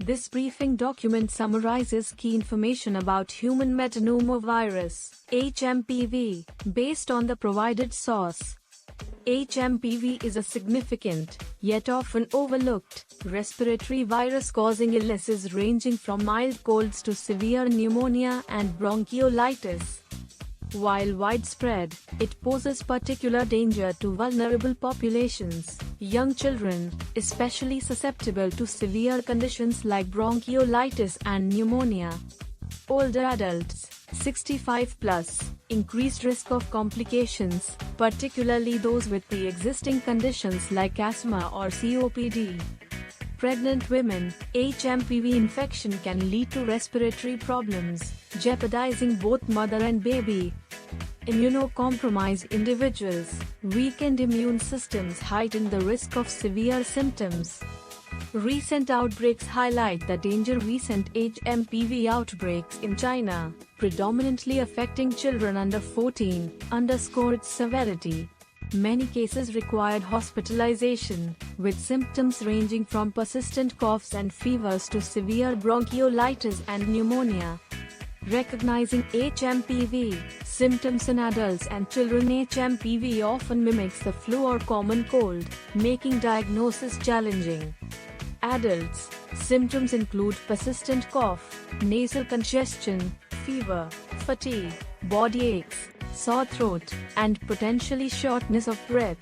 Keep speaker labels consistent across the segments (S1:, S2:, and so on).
S1: This briefing document summarizes key information about human metapneumovirus (HMPV) based on the provided source. HMPV is a significant, yet often overlooked, respiratory virus causing illnesses ranging from mild colds to severe pneumonia and bronchiolitis. While widespread, it poses particular danger to vulnerable populations. Young children, especially susceptible to severe conditions like bronchiolitis and pneumonia. Older adults, 65 plus, increased risk of complications, particularly those with pre-existing conditions like asthma or COPD. Pregnant women, HMPV infection can lead to respiratory problems, jeopardizing both mother and baby. Immunocompromised individuals, weakened immune systems heighten the risk of severe symptoms. Recent outbreaks highlight the danger. Recent HMPV outbreaks in China, predominantly affecting children under 14, underscore its severity. Many cases required hospitalization, with symptoms ranging from persistent coughs and fevers to severe bronchiolitis and pneumonia. Recognizing HMPV symptoms in adults and children. HMPV often mimics the flu or common cold, making diagnosis challenging. Adults, symptoms include persistent cough, nasal congestion, fever, fatigue, body aches, sore throat, and potentially shortness of breath.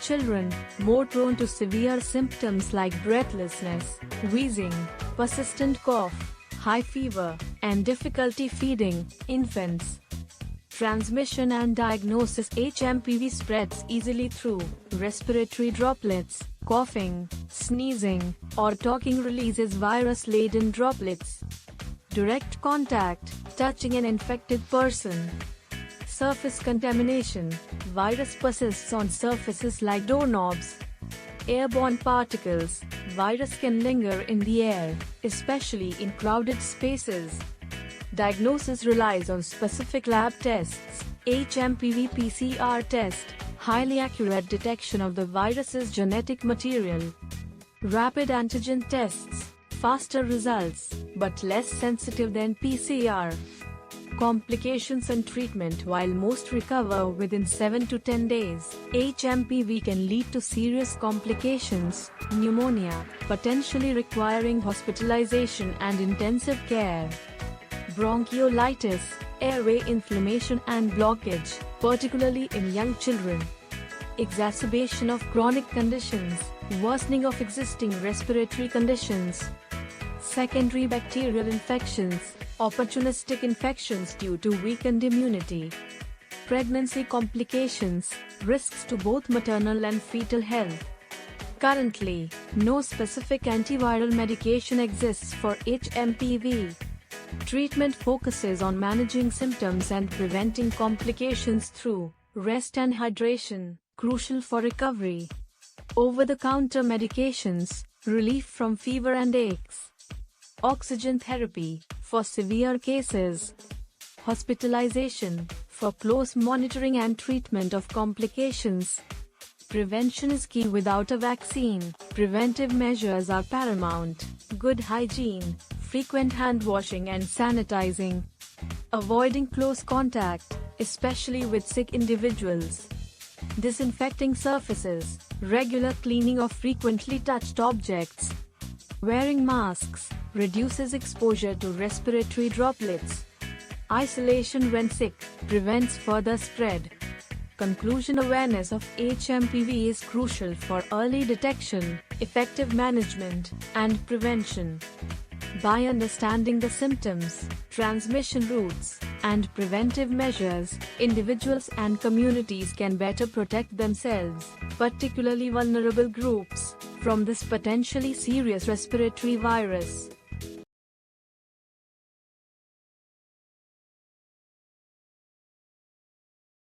S1: Children, more prone to severe symptoms like breathlessness, wheezing, persistent cough, high fever, and difficulty feeding. Infants. Transmission and diagnosis. HMPV spreads easily through respiratory droplets, coughing, sneezing, or talking releases virus-laden droplets. Direct contact, touching an infected person. Surface contamination. Virus persists on surfaces like doorknobs. Airborne particles. Virus can linger in the air, especially in crowded spaces. Diagnosis relies on specific lab tests. HMPV PCR test, highly accurate detection of the virus's genetic material. Rapid antigen tests, faster results, but less sensitive than PCR. Complications and treatment. While most recover within 7 to 10 days, HMPV can lead to serious complications, pneumonia, potentially requiring hospitalization and intensive care. Bronchiolitis, airway inflammation and blockage, particularly in young children. Exacerbation of chronic conditions, worsening of existing respiratory conditions. Secondary bacterial infections, opportunistic infections due to weakened immunity. Pregnancy complications, risks to both maternal and fetal health. Currently, no specific antiviral medication exists for HMPV. Treatment focuses on managing symptoms and preventing complications through rest and hydration, crucial for recovery. Over-the-counter medications, relief from fever and aches. Oxygen therapy, for severe cases. Hospitalization, for close monitoring and treatment of complications. Prevention is key. Without a vaccine, preventive measures are paramount. Good hygiene, frequent hand washing and sanitizing. Avoiding close contact, especially with sick individuals. Disinfecting surfaces, regular cleaning of frequently touched objects. Wearing masks reduces exposure to respiratory droplets. Isolation when sick prevents further spread. Conclusion. Awareness of HMPV is crucial for early detection, effective management, and prevention. By understanding the symptoms, transmission routes, and preventive measures, individuals and communities can better protect themselves, particularly vulnerable groups, from this potentially serious respiratory virus.